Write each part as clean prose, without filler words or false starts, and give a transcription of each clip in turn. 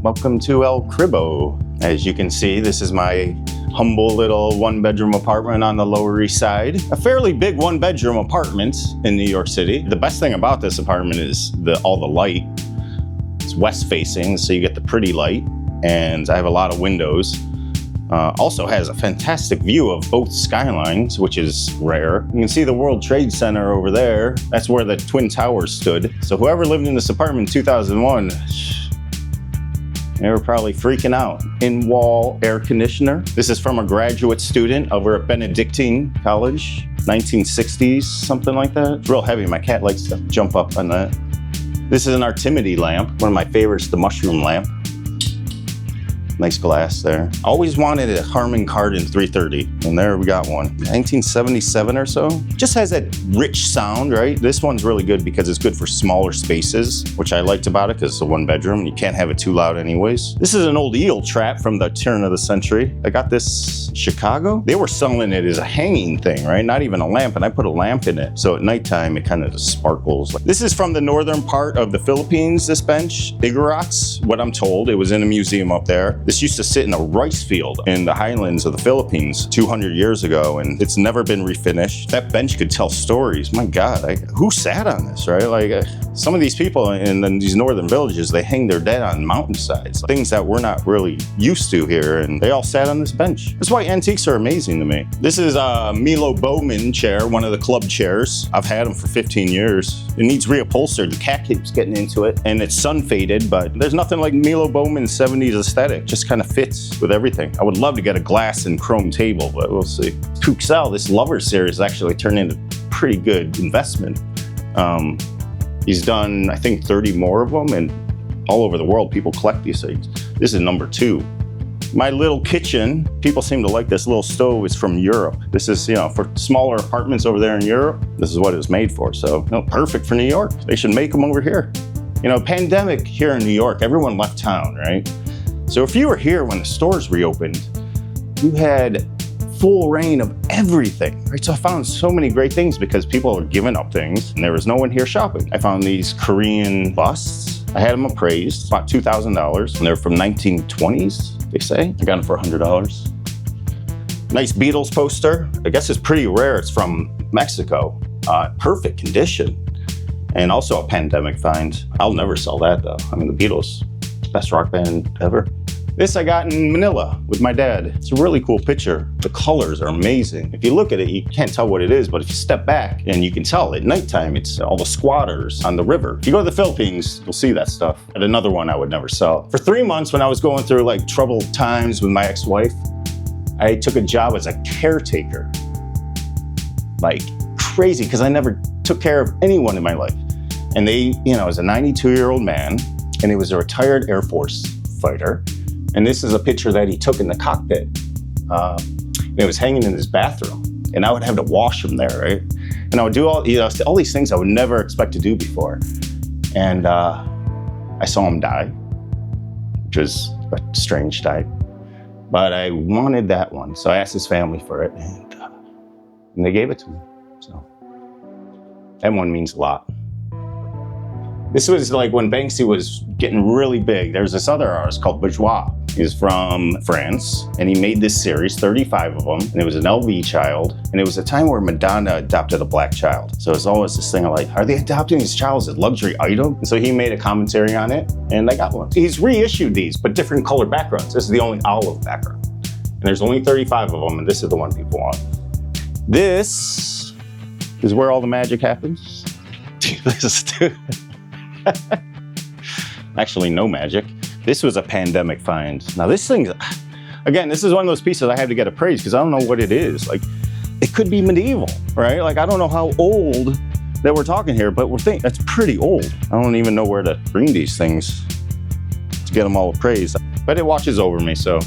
Welcome to El Cribbo. As you can see, this is my humble little one-bedroom apartment on the Lower East Side. A fairly big one-bedroom apartment in New York City. The best thing about this apartment is all the light. It's west-facing, so you get the pretty light, and I have a lot of windows. Also has a fantastic view of both skylines, which is rare. You can see the World Trade Center over there. That's where the Twin Towers stood. So whoever lived in this apartment in 2001, they were probably freaking out. In-wall air conditioner. This is from a graduate student over at Benedictine College, 1960s, something like that. It's real heavy. My cat likes to jump up on that. This is an Artimedy lamp. One of my favorites, the mushroom lamp. Nice glass there. Always wanted a Harman Kardon 330, and there we got one. 1977 or so. Just has that rich sound, right? This one's really good because it's good for smaller spaces, which I liked about it because it's a one bedroom. You can't have it too loud anyways. This is an old eel trap from the turn of the century. I got this in Chicago. They were selling it as a hanging thing, right? Not even a lamp, and I put a lamp in it. So at nighttime, it kind of just sparkles. This is from the northern part of the Philippines, this bench. Igorots, what I'm told. It was in a museum up there. This used to sit in a rice field in the highlands of the Philippines 200 years ago, and it's never been refinished. That bench could tell stories. My God, who sat on this, right? Some of these people in these northern villages, they hang their dead on mountainsides, things that we're not really used to here, and they all sat on this bench. That's why antiques are amazing to me. This is a Milo Bowman chair, one of the club chairs. I've had them for 15 years. It needs reupholstered. The cat keeps getting into it, and it's sun faded, but there's nothing like Milo Bowman's 70s aesthetic. Just kind of fits with everything. I would love to get a glass and chrome table, but we'll see. Tuxedos, this Lover series, actually turned into a pretty good investment. He's done, I think, 30 more of them, and all over the world, people collect these things. This is number 2. My little kitchen, people seem to like this little stove. It's from Europe. This is, for smaller apartments over there in Europe, this is what it was made for. So, perfect for New York. They should make them over here. Pandemic here in New York, everyone left town, right? So if you were here when the stores reopened, you had full reign of everything, right? So I found so many great things because people were giving up things and there was no one here shopping. I found these Korean busts. I had them appraised, about $2,000. And they're from 1920s, they say. I got them for $100. Nice Beatles poster. I guess it's pretty rare. It's from Mexico. Perfect condition. And also a pandemic find. I'll never sell that though. I mean, the Beatles, best rock band ever. This I got in Manila with my dad. It's a really cool picture. The colors are amazing. If you look at it, you can't tell what it is, but if you step back and you can tell at nighttime, it's all the squatters on the river. If you go to the Philippines, you'll see that stuff. And another one I would never sell. For 3 months when I was going through troubled times with my ex-wife, I took a job as a caretaker. Crazy, because I never took care of anyone in my life. And they, it was a 92-year-old man, and he was a retired Air Force fighter. And this is a picture that he took in the cockpit. It was hanging in his bathroom, and I would have to wash him there, right? And I would do all these things I would never expect to do before. And I saw him die, which was a strange type. But I wanted that one, so I asked his family for it, and they gave it to me. So that one means a lot. This was when Banksy was getting really big. There's this other artist called Bourgeois. He's from France, and he made this series, 35 of them, and it was an LV child, and it was a time where Madonna adopted a black child. So it's always this thing of are they adopting these child as a luxury item? And so he made a commentary on it, and I got one. He's reissued these, but different colored backgrounds. This is the only olive background. And there's only 35 of them, and this is the one people want. This is where all the magic happens. This is actually no magic. This was a pandemic find. Now this thing, again, this is one of those pieces I had to get appraised because I don't know what it is. It could be medieval, right? I don't know how old that we're talking here, but we're thinking that's pretty old. I don't even know where to bring these things to get them all appraised. But it watches over me, so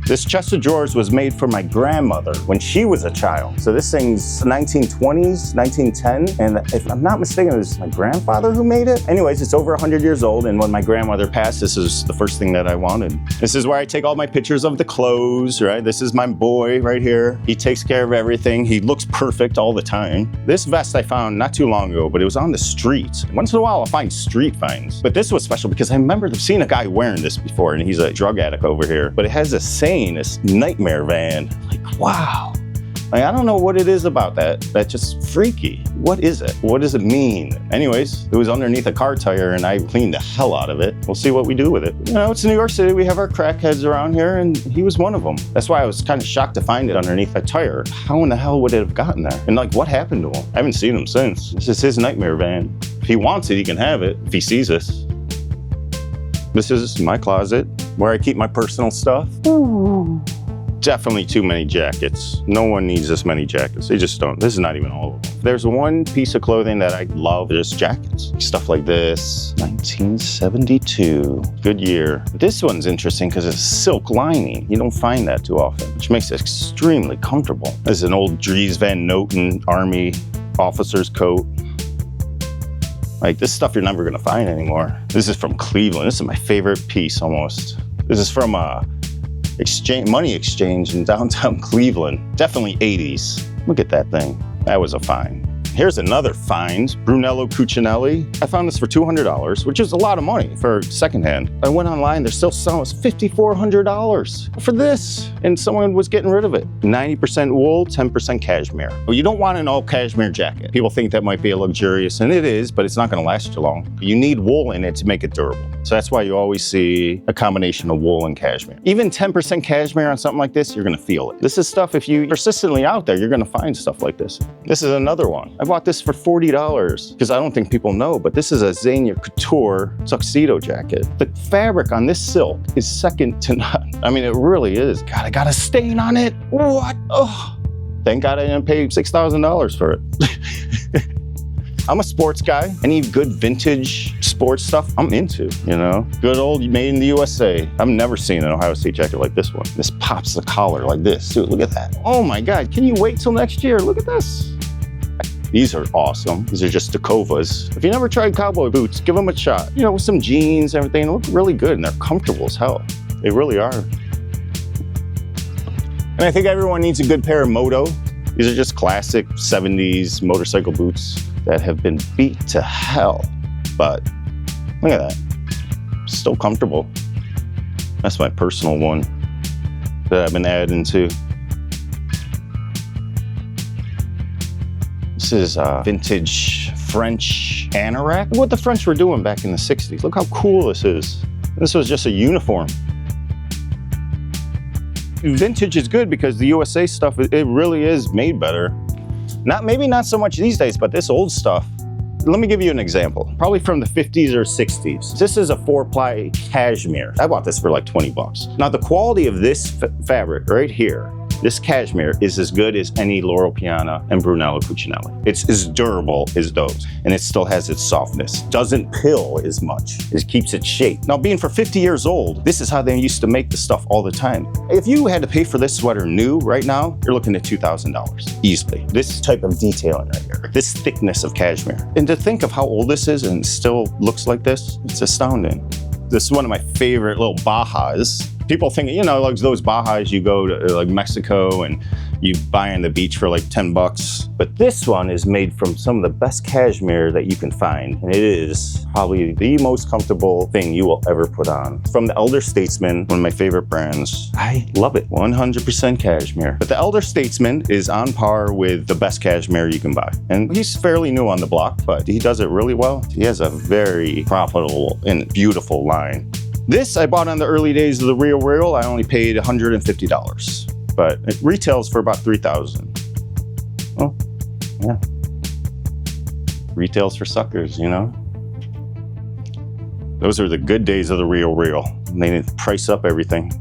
This chest of drawers was made for my grandmother when she was a child. So this thing's 1920s, 1910. And if I'm not mistaken, it was my grandfather who made it. Anyways, it's over 100 years old. And when my grandmother passed, this is the first thing that I wanted. This is where I take all my pictures of the clothes, right? This is my boy right here. He takes care of everything. He looks perfect all the time. This vest I found not too long ago, but it was on the street. Once in a while, I'll find street finds. But this was special because I remember seeing a guy wearing this before, and he's a drug addict over here. But it has a saying, this nightmare van. Like, wow. Like, I don't know what it is about that. That's just freaky. What is it? What does it mean? Anyways, it was underneath a car tire and I cleaned the hell out of it. We'll see what we do with it. You know, it's New York City. We have our crackheads around here and he was one of them. That's why I was kind of shocked to find it underneath a tire. How in the hell would it have gotten there? And like, what happened to him? I haven't seen him since. This is his nightmare van. If he wants it, he can have it if he sees this. This is my closet where I keep my personal stuff. Ooh. Definitely too many jackets. No one needs this many jackets. They just don't. This is not even all of them. There's one piece of clothing that I love, just jackets. Stuff like this, 1972, good year. This one's interesting because it's silk lining. You don't find that too often, which makes it extremely comfortable. This is an old Dries Van Noten Army officer's coat. Like, this stuff you're never gonna find anymore. This is from Cleveland. This is my favorite piece almost. This is from money exchange in downtown Cleveland. Definitely 80s. Look at that thing. That was a find. Here's another find, Brunello Cucinelli. I found this for $200, which is a lot of money for secondhand. I went online, they're still selling us $5,400 for this, and someone was getting rid of it. 90% wool, 10% cashmere. Well, you don't want an all cashmere jacket. People think that might be a luxurious, and it is, but it's not gonna last you long. You need wool in it to make it durable. So that's why you always see a combination of wool and cashmere. Even 10% cashmere on something like this, you're gonna feel it. This is stuff, if you persistently out there, you're gonna find stuff like this. This is another one. I bought this for $40 because I don't think people know, but this is a Zegna Couture tuxedo jacket. The fabric on this silk is second to none. I mean, it really is. God, I got a stain on it. What? Oh, thank God I didn't pay $6,000 for it. I'm a sports guy. Any good vintage sports stuff I'm into, you know? Good old made in the USA. I've never seen an Ohio State jacket like this one. This pops the collar like this, dude, look at that. Oh my God, can you wait till next year? Look at this. These are awesome. These are just Tecovas. If you never tried cowboy boots, give them a shot. You know, with some jeans, everything, they look really good and they're comfortable as hell. They really are. And I think everyone needs a good pair of Moto. These are just classic 70s motorcycle boots that have been beat to hell. But look at that, still comfortable. That's my personal one that I've been adding to. This is a vintage French anorak. What the French were doing back in the 60s. Look how cool this is. This was just a uniform. Vintage is good because the USA stuff, it really is made better. Maybe not so much these days, but this old stuff. Let me give you an example, probably from the 50s or 60s. This is a 4-ply cashmere. I bought this for like 20 bucks. Now the quality of this fabric right here, this cashmere is as good as any Loro Piana and Brunello Cucinelli. It's as durable as those, and it still has its softness. Doesn't pill as much. It keeps its shape. Now, being for 50 years old, this is how they used to make the stuff all the time. If you had to pay for this sweater new right now, you're looking at $2,000 easily. This type of detailing right here, this thickness of cashmere. And to think of how old this is and still looks like this, it's astounding. This is one of my favorite little Bajas. People think, you know, like those Bajas you go to like Mexico and you buy on the beach for like 10 bucks. But this one is made from some of the best cashmere that you can find. And it is probably the most comfortable thing you will ever put on. From the Elder Statesman, one of my favorite brands. I love it, 100% cashmere. But the Elder Statesman is on par with the best cashmere you can buy. And he's fairly new on the block, but he does it really well. He has a very profitable and beautiful line. This I bought on the early days of the Real Real. I only paid $150, but it retails for about $3,000. Well, yeah. Retails for suckers, you know? Those are the good days of the Real Real. They need to price up everything.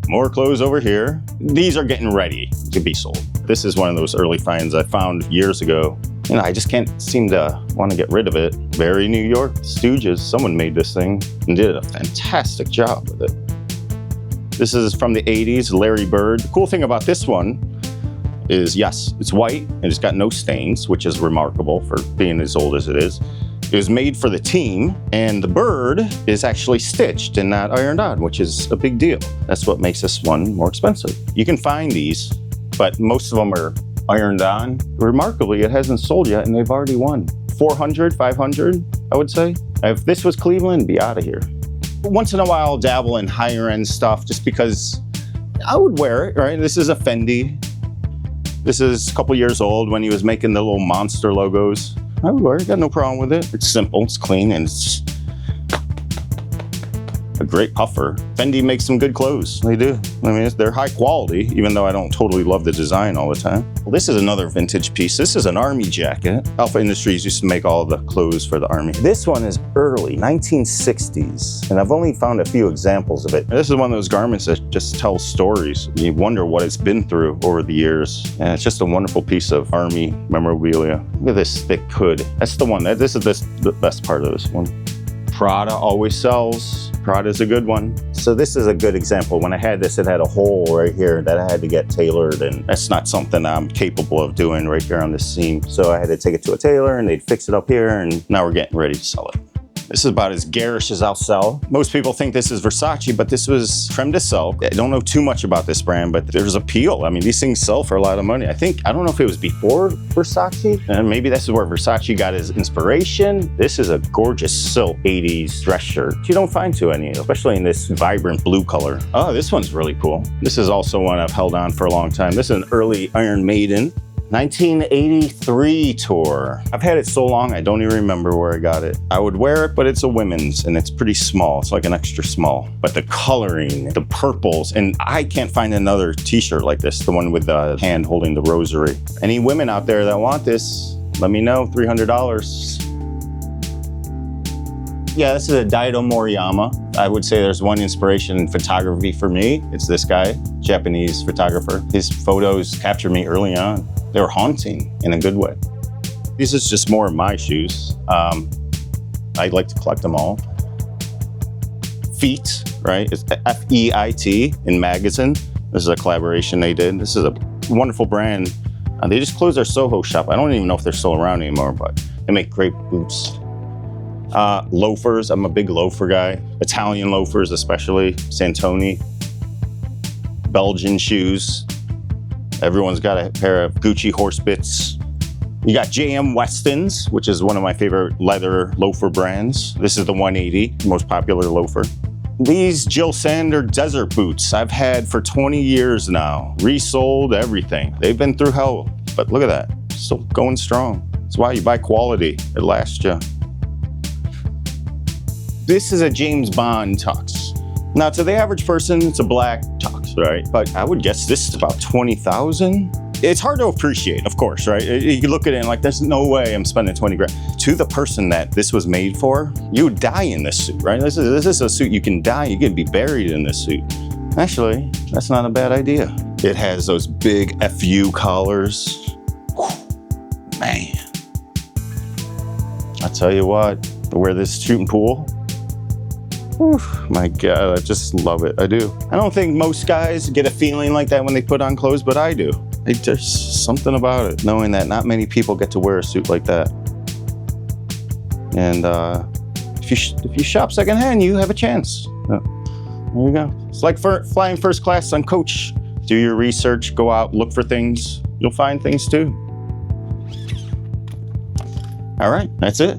More clothes over here. These are getting ready to be sold. This is one of those early finds I found years ago. You know, I just can't seem to want to get rid of it. Very New York Stooges. Someone made this thing and did a fantastic job with it. This is from the 80s, Larry Bird. The cool thing about this one is, yes, it's white and it's got no stains, which is remarkable for being as old as it is. It was made for the team, and the bird is actually stitched and not ironed on, which is a big deal. That's what makes this one more expensive. You can find these, but most of them are ironed on. Remarkably, it hasn't sold yet, and they've already won. 400, 500, I would say. If this was Cleveland, it'd be out of here. Once in a while, I'll dabble in higher end stuff just because I would wear it, right? This is a Fendi. This is a couple years old when he was making the little monster logos. I would wear it, got no problem with it. It's simple, it's clean, and it's a great puffer. Fendi makes some good clothes, they do. I mean, they're high quality, even though I don't totally love the design all the time. Well, this is another vintage piece. This is an army jacket. Alpha Industries used to make all the clothes for the army. This one is early, 1960s, and I've only found a few examples of it. This is one of those garments that just tells stories. You wonder what it's been through over the years, and it's just a wonderful piece of army memorabilia. Look at this thick hood. That's the one. This is the best part of this one. Prada always sells. Prada's a good one. So this is a good example. When I had this, it had a hole right here that I had to get tailored, and that's not something I'm capable of doing right here on this seam. So I had to take it to a tailor, and they'd fix it up here, and now we're getting ready to sell it. This is about as garish as I'll sell. Most people think this is Versace, but this was creme de silk. I don't know too much about this brand, but there's appeal. I mean, these things sell for a lot of money. I don't know if it was before Versace, and maybe this is where Versace got his inspiration. This is a gorgeous silk 80s dress shirt. You don't find too many, especially in this vibrant blue color. Oh, this one's really cool. This is also one I've held on for a long time. This is an early Iron Maiden. 1983 tour. I've had it so long, I don't even remember where I got it. I would wear it, but it's a women's, and it's pretty small. It's like an extra small. But the coloring, the purples, and I can't find another t-shirt like this, the one with the hand holding the rosary. Any women out there that want this, let me know, $300. Yeah, this is a Daido Moriyama. I would say there's one inspiration in photography for me. It's this guy, Japanese photographer. His photos captured me early on. They were haunting in a good way. This is just more of my shoes. I like to collect them all. Feet, right? It's F-E-I-T in Magazine. This is a collaboration they did. This is a wonderful brand. They just closed their Soho shop. I don't even know if they're still around anymore, but they make great boots. Loafers, I'm a big loafer guy. Italian loafers especially, Santoni. Belgian shoes. Everyone's got a pair of Gucci horse bits. You got JM Westons, which is one of my favorite leather loafer brands. This is the 180, most popular loafer. These Jill Sander desert boots I've had for 20 years now. Resold, everything. They've been through hell, but look at that, still going strong. That's why you buy quality, it lasts you. This is a James Bond tux. Now, to the average person, it's a black tux, right? But I would guess this is about 20,000. It's hard to appreciate, of course, right? You look at it and like, there's no way I'm spending 20 grand. To the person that this was made for, you would die in this suit, right? This is a suit you can die, you can be buried in this suit. Actually, that's not a bad idea. It has those big FU collars. Whew, man. I tell you what, to wear this shooting pool, whew, my God, I just love it, I do. I don't think most guys get a feeling like that when they put on clothes, but I do. There's something about it, knowing that not many people get to wear a suit like that. And if you shop secondhand, you have a chance. There you go. It's like flying first class on coach. Do your research, go out, look for things. You'll find things too. All right, that's it.